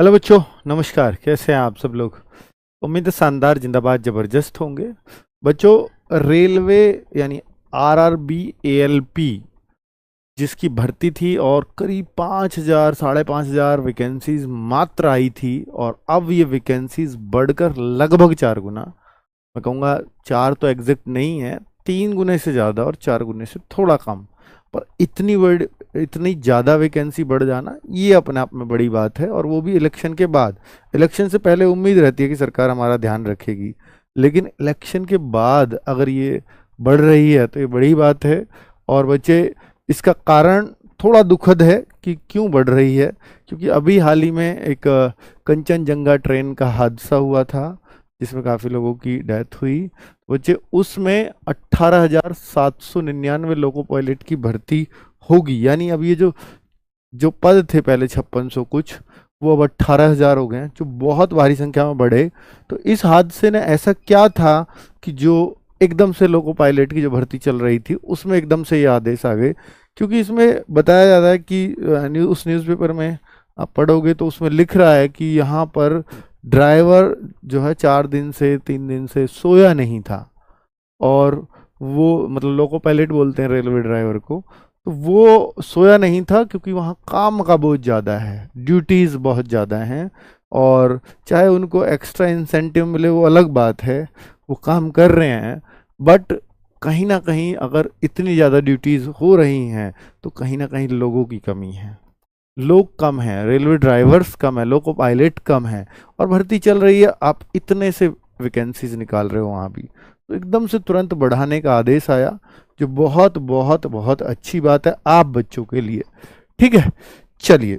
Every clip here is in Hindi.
हेलो बच्चों, नमस्कार। कैसे हैं आप सब लोग? उम्मीद है शानदार, जिंदाबाद, जबरदस्त होंगे। बच्चों, रेलवे यानी आरआरबी एएलपी जिसकी भर्ती थी और करीब 5,000 5,500 वैकेंसीज मात्र आई थी, और अब ये वैकेंसीज बढ़कर लगभग 4 गुना, मैं कहूँगा 4 तो एग्जैक्ट नहीं है, 3 गुने से ज़्यादा और 4 गुने से थोड़ा कम, पर इतनी ज़्यादा वैकेंसी बढ़ जाना ये अपने आप में बड़ी बात है। और वो भी इलेक्शन के बाद। इलेक्शन से पहले उम्मीद रहती है कि सरकार हमारा ध्यान रखेगी, लेकिन इलेक्शन के बाद अगर ये बढ़ रही है तो ये बड़ी बात है। और बच्चे, इसका कारण थोड़ा दुखद है कि क्यों बढ़ रही है, क्योंकि अभी हाल ही में एक कंचनजंगा ट्रेन का हादसा हुआ था जिसमें काफ़ी लोगों की डेथ हुई। बच्चे, उसमें 18,799 लोको पायलट की भर्ती होगी। यानी अब ये जो जो पद थे पहले 5600 कुछ, वो अब 18,000 हो गए हैं, जो बहुत भारी संख्या में बढ़े। तो इस हादसे ने ऐसा क्या था कि जो एकदम से लोको पायलट की जो भर्ती चल रही थी उसमें एकदम से ये आदेश आ गए? क्योंकि इसमें बताया जाता है कि उस न्यूज़पेपर में आप पढ़ोगे तो उसमें लिख रहा है कि यहाँ पर ड्राइवर जो है 4 दिन से 3 दिन से सोया नहीं था। और वो मतलब लोको पायलट बोलते हैं रेलवे ड्राइवर को, तो वो सोया नहीं था क्योंकि वहाँ काम का बहुत ज़्यादा है, ड्यूटीज़ बहुत ज़्यादा हैं। और चाहे उनको एक्स्ट्रा इंसेंटिव मिले वो अलग बात है, वो काम कर रहे हैं, बट कहीं ना कहीं अगर इतनी ज़्यादा ड्यूटीज़ हो रही हैं तो कहीं ना कहीं लोगों की कमी है। लोग कम हैं, रेलवे ड्राइवर्स कम है, लोको पायलट कम है, और भर्ती चल रही है, आप इतने से वैकेंसीज निकाल रहे हो वहाँ भी, तो एकदम से तुरंत बढ़ाने का आदेश आया, जो बहुत बहुत बहुत अच्छी बात है आप बच्चों के लिए। ठीक है, चलिए।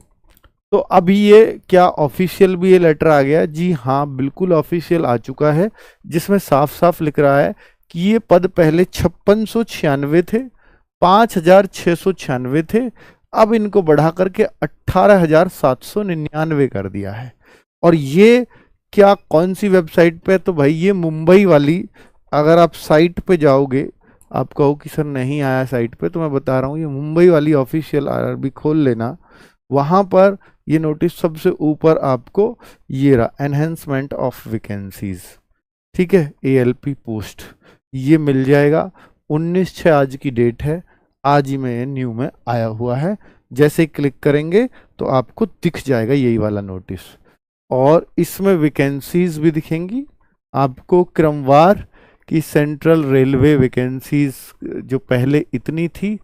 तो अभी ये क्या ऑफिशियल भी ये लेटर आ गया? जी हाँ, बिल्कुल ऑफिशियल आ चुका है, जिसमें साफ साफ लिख रहा है कि ये पद पहले 5696 थे, 5,696 थे, अब इनको बढ़ा करके 18,799 कर दिया है। और ये क्या, कौन सी वेबसाइट पे? तो भाई ये मुंबई वाली, अगर आप साइट पे जाओगे, आप कहो कि सर नहीं आया साइट पे, तो मैं बता रहा हूँ, ये मुंबई वाली ऑफिशियल आरआरबी खोल लेना, वहाँ पर ये नोटिस सबसे ऊपर आपको ये रहा, एनहेंसमेंट ऑफ वैकेंसीज, ठीक है, एएलपी पोस्ट, ये मिल जाएगा। 19/6 आज की डेट है, आज ही में न्यू में आया हुआ है। जैसे क्लिक करेंगे तो आपको दिख जाएगा यही वाला नोटिस, और इसमें वैकेंसीज भी दिखेंगी आपको क्रमवार, कि सेंट्रल रेलवे वैकेंसीज जो पहले इतनी थी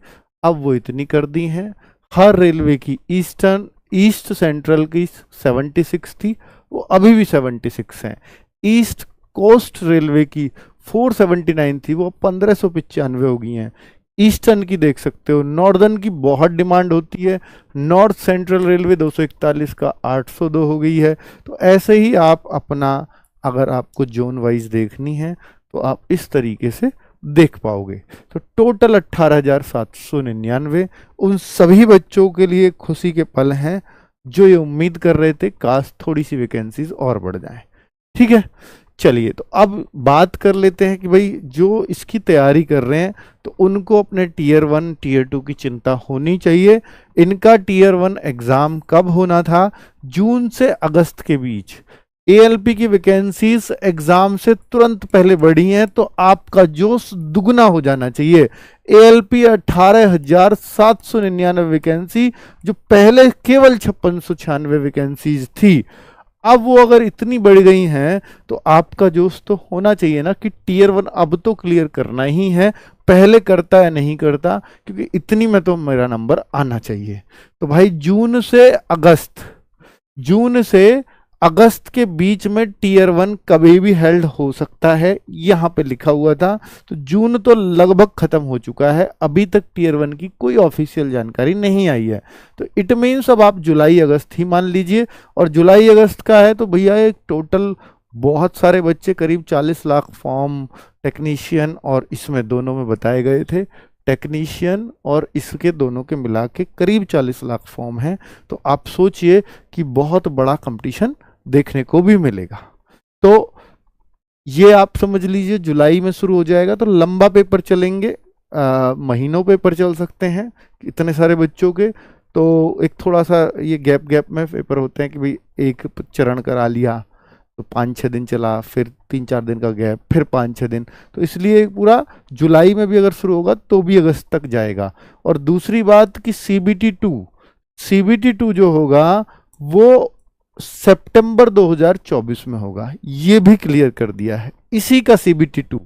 अब वो इतनी कर दी हैं। हर रेलवे की ईस्ट सेंट्रल की 76 थी, वो अभी भी 76 हैं। ईस्ट कोस्ट रेलवे की 479 थी, वो 1595 हो गई हैं। ईस्टर्न की देख सकते हो, नॉर्दर्न की बहुत डिमांड होती है, नॉर्थ सेंट्रल रेलवे 241 का 802 हो गई है। तो ऐसे ही आप अपना, अगर आपको जोन वाइज देखनी है तो आप इस तरीके से देख पाओगे। तो टोटल 18,799 उन सभी बच्चों के लिए खुशी के पल हैं जो ये उम्मीद कर रहे थे काश थोड़ी सी वैकेंसीज और बढ़ जाएं। ठीक है, चलिए, तो अब बात कर लेते हैं कि भाई जो इसकी तैयारी कर रहे हैं तो उनको अपने टीयर 1 टीयर 2 की चिंता होनी चाहिए। इनका टीयर 1 एग्जाम कब होना था? जून से अगस्त के बीच। एएलपी की वैकेंसीज एग्जाम से तुरंत पहले बढ़ी हैं, तो आपका जोश दुगना हो जाना चाहिए। एएलपी 18,799 वैकेंसी, जो पहले केवल 5696 वैकेंसीज थी, अब वो अगर इतनी बढ़ गई हैं तो आपका जोश तो होना चाहिए ना कि टीयर 1 अब तो क्लियर करना ही है, पहले करता या नहीं करता, क्योंकि इतनी में तो मेरा नंबर आना चाहिए। तो भाई जून से अगस्त के बीच में टीयर 1 कभी भी हेल्ड हो सकता है, यहाँ पे लिखा हुआ था। तो जून तो लगभग खत्म हो चुका है, अभी तक टीयर 1 की कोई ऑफिशियल जानकारी नहीं आई है। तो इट मीन्स अब आप जुलाई अगस्त ही मान लीजिए, और जुलाई अगस्त का है तो भैया एक टोटल बहुत सारे बच्चे, करीब 40 लाख फॉर्म टेक्नीशियन और इसमें दोनों में बताए गए थे, टेक्नीशियन और इसके दोनों के मिला के करीब 40 लाख फॉर्म हैं। तो आप सोचिए कि बहुत बड़ा कंपटीशन देखने को भी मिलेगा। तो ये आप समझ लीजिए जुलाई में शुरू हो जाएगा, तो लंबा पेपर चलेंगे, महीनों पेपर चल सकते हैं इतने सारे बच्चों के। तो एक थोड़ा सा ये गैप गैप में पेपर होते हैं कि भाई एक चरण करा लिया तो 5-6 दिन चला, फिर 3-4 दिन का गैप, फिर 5-6 दिन, तो इसलिए पूरा जुलाई में भी अगर शुरू होगा तो भी अगस्त तक जाएगा। और दूसरी बात कि CBT2 जो होगा वो सितंबर 2024 में होगा, ये भी क्लियर कर दिया है। इसी का CBT2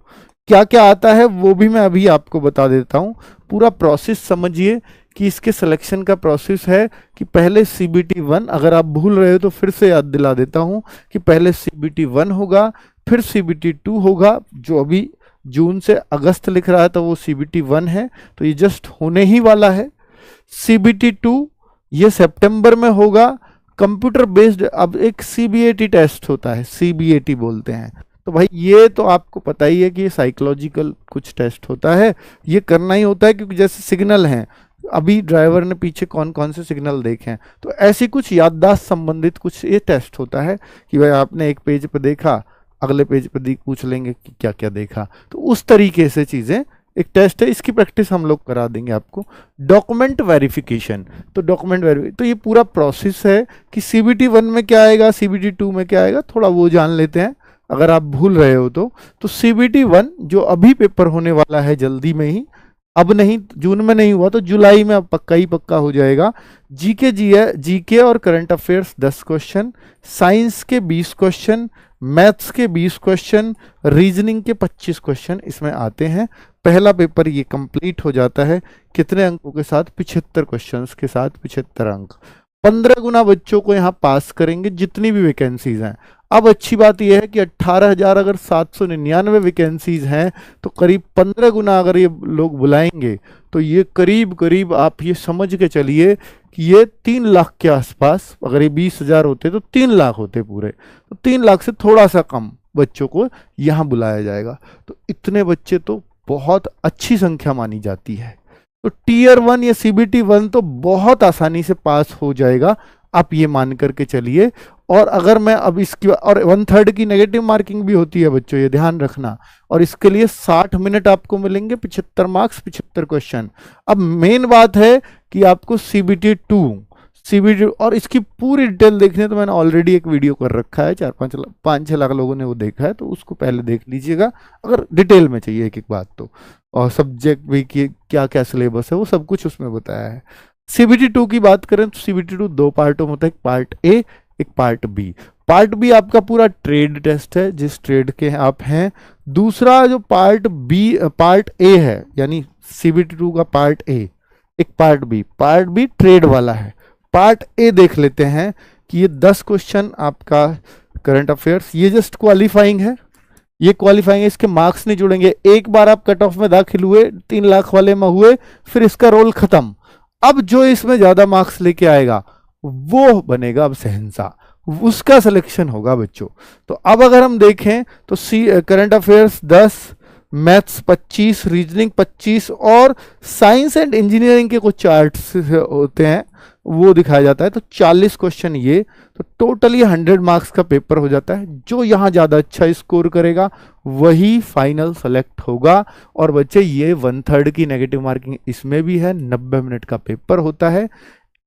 क्या क्या आता है वो भी मैं अभी आपको बता देता हूं। पूरा प्रोसेस समझिए कि इसके सिलेक्शन का प्रोसेस है कि पहले CBT1, अगर आप भूल रहे हो तो फिर से याद दिला देता हूं कि पहले CBT1 होगा, फिर CBT2 होगा, जो अभी जून से अगस्त लिख रहा है तो वो CBT1 है, तो ये जस्ट होने ही वाला है। CBT2 ये सितंबर में होगा, कंप्यूटर बेस्ड। अब एक CBAT टेस्ट होता है, CBAT बोलते हैं, तो भाई ये तो आपको पता ही है कि ये साइकोलॉजिकल कुछ टेस्ट होता है, ये करना ही होता है, क्योंकि जैसे सिग्नल हैं, अभी ड्राइवर ने पीछे कौन कौन से सिग्नल देखे हैं, तो ऐसी कुछ याददाश्त संबंधित कुछ ये टेस्ट होता है कि भाई आपने एक पेज पे देखा, अगले पेज पे पूछ लेंगे कि क्या क्या देखा, तो उस तरीके से चीजें एक टेस्ट है, इसकी प्रैक्टिस हम लोग करा देंगे आपको। डॉक्यूमेंट वेरिफिकेशन, तो तो ये पूरा प्रोसेस है कि CBT1 में क्या आएगा, CBT2 में क्या आएगा, थोड़ा वो जान लेते हैं अगर आप भूल रहे हो तो। CBT1 जो अभी पेपर होने वाला है जल्दी में ही, अब नहीं, जून में नहीं हुआ तो जुलाई में अब पक्का ही पक्का हो जाएगा। जीके और करंट अफेयर्स 10 क्वेश्चन, साइंस के 20 क्वेश्चन, मैथ्स के 20 क्वेश्चन, रीजनिंग के 25 क्वेश्चन इसमें आते हैं। पहला पेपर ये कंप्लीट हो जाता है कितने अंकों के साथ, 75 क्वेश्चंस के साथ 75 अंक। 15 गुना बच्चों को यहाँ पास करेंगे जितनी भी वैकेंसीज हैं। अब अच्छी बात यह है कि 18,000 अगर 799 वैकेंसीज हैं तो करीब 15 गुना अगर ये लोग बुलाएंगे तो ये करीब करीब आप ये समझ के चलिए कि ये 3 लाख के आसपास, अगर ये 20,000 होते तो 3 लाख होते पूरे, तो 3 लाख से थोड़ा सा कम बच्चों को यहाँ बुलाया जाएगा। तो इतने बच्चे तो बहुत अच्छी संख्या मानी जाती है। तो Tier 1 या CBT1 तो बहुत आसानी से पास हो जाएगा, आप ये मान करके चलिए। और अगर मैं अब इसकी, और 1/3 की नेगेटिव मार्किंग भी होती है बच्चों, ये ध्यान रखना, और इसके लिए 60 मिनट आपको मिलेंगे, 75 मार्क्स, 75 क्वेश्चन। अब मेन बात है कि आपको CBT और इसकी पूरी डिटेल देखने तो मैंने ऑलरेडी एक वीडियो कर रखा है, 5-6 लाख लोगों ने वो देखा है, तो उसको पहले देख लीजिएगा अगर डिटेल में चाहिए एक एक बात तो। और सब्जेक्ट भी कि क्या क्या सिलेबस है वो सब कुछ उसमें बताया है। CBT2 की बात करें तो CBT2 दो पार्टों में होता है, एक पार्ट ए, एक पार्ट बी। पार्ट बी आपका पूरा ट्रेड टेस्ट है, जिस ट्रेड के आप हैं। दूसरा जो पार्ट ए है, यानी CBT2 का पार्ट ए, एक पार्ट बी ट्रेड वाला है। पार्ट ए देख लेते हैं कि ये 10 क्वेश्चन आपका करंट अफेयर्स, ये जस्ट क्वालिफाइंग है, ये क्वालिफाइंग है, इसके मार्क्स नहीं जुड़ेंगे। एक बार आप कट ऑफ में दाखिल हुए, 3 लाख वाले में हुए, फिर इसका रोल खत्म। अब जो इसमें ज्यादा मार्क्स लेके आएगा वो बनेगा अब शहंशाह, उसका सिलेक्शन होगा बच्चों। तो अब अगर हम देखें तो करंट अफेयर्स 10, मैथ्स 25, रीजनिंग 25 और साइंस एंड इंजीनियरिंग के कुछ चार्ट्स होते हैं वो दिखाया जाता है, तो 40 क्वेश्चन ये, तो टोटली 100 मार्क्स का पेपर हो जाता है। जो यहाँ ज्यादा अच्छा स्कोर करेगा वही फाइनल सेलेक्ट होगा। और बच्चे ये 1/3 की नेगेटिव मार्किंग इसमें भी है, 90 मिनट का पेपर होता है।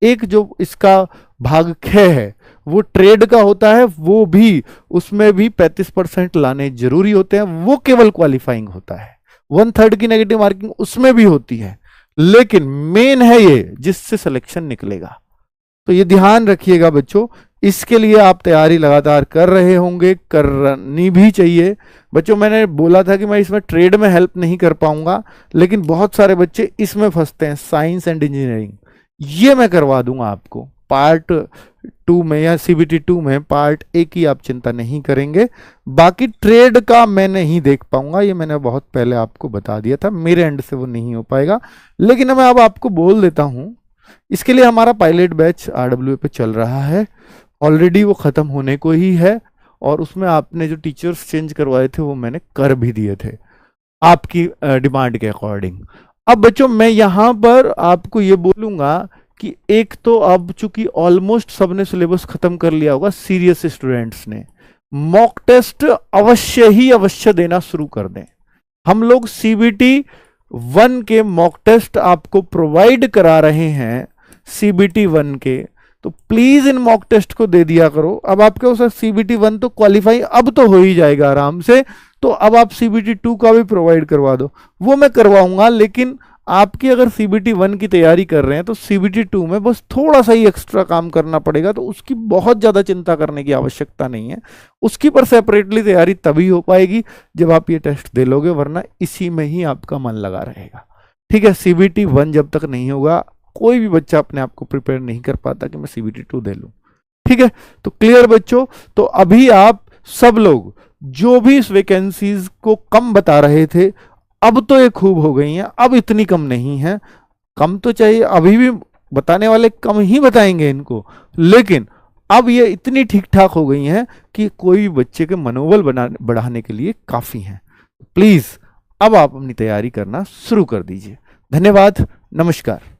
एक जो इसका भाग ख है वो ट्रेड का होता है, वो भी उसमें भी 35% लाने जरूरी होते हैं, वो केवल क्वालिफाइंग होता है। 1/3 की नेगेटिव मार्किंग उसमें भी होती है, लेकिन मेन है ये जिससे सिलेक्शन निकलेगा। तो ये ध्यान रखिएगा बच्चों, इसके लिए आप तैयारी लगातार कर रहे होंगे, करनी भी चाहिए बच्चों। मैंने बोला था कि मैं इसमें ट्रेड में हेल्प नहीं कर पाऊंगा, लेकिन बहुत सारे बच्चे इसमें फंसते हैं, साइंस एंड इंजीनियरिंग, ये मैं करवा दूंगा आपको पार्ट 2 में या CBT2 में। पार्ट ए की आप चिंता नहीं करेंगे, बाकी ट्रेड का मैं नहीं देख पाऊंगा, ये मैंने बहुत पहले आपको बता दिया था, मेरे एंड से वो नहीं हो पाएगा। लेकिन मैं अब आपको बोल देता हूं, इसके लिए हमारा पायलट बैच RWA पे चल रहा है, ऑलरेडी वो खत्म होने को ही है, और उसमें आपने जो टीचर्स चेंज करवाए थे वो मैंने कर भी दिए थे आपकी डिमांड के अकॉर्डिंग। अब बच्चों मैं यहां पर आपको ये बोलूंगा कि एक तो अब चूंकि ऑलमोस्ट सबने सिलेबस खत्म कर लिया होगा, सीरियस स्टूडेंट्स ने मॉक टेस्ट अवश्य देना शुरू कर दें। हम लोग CBT1 के मॉक टेस्ट आपको प्रोवाइड करा रहे हैं CBT 1 के, तो प्लीज इन मॉक टेस्ट को दे दिया करो। अब आपके उस CBT 1 तो क्वालिफाई अब तो हो ही जाएगा आराम से, तो अब आप CBT 2 का भी प्रोवाइड करवा दो। वो मैं करवाऊंगा, लेकिन आपकी अगर CBT 1 की तैयारी कर रहे हैं तो CBT 2 में बस थोड़ा सा ही एक्स्ट्रा काम करना पड़ेगा, तो उसकी बहुत ज़्यादा चिंता करने की आवश्यकता नहीं है। उसकी पर सेपरेटली तैयारी तभी हो पाएगी जब आप ये टेस्ट दे लोगे, वरना इसी में ही आपका मन लगा रहेगा। ठीक है, CBT 1 जब तक नहीं होगा कोई भी बच्चा अपने आप को प्रिपेयर नहीं कर पाता कि मैं CBT 2 दे लूँ। ठीक है, तो क्लियर बच्चों? तो अभी आप सब लोग जो भी इस वैकेंसीज को कम बता रहे थे, अब तो ये खूब हो गई हैं, अब इतनी कम नहीं है। कम तो चाहिए, अभी भी बताने वाले कम ही बताएंगे इनको, लेकिन अब ये इतनी ठीक ठाक हो गई हैं कि कोई भी बच्चे के मनोबल बढ़ाने के लिए काफी हैं। प्लीज अब आप अपनी तैयारी करना शुरू कर दीजिए। धन्यवाद, नमस्कार।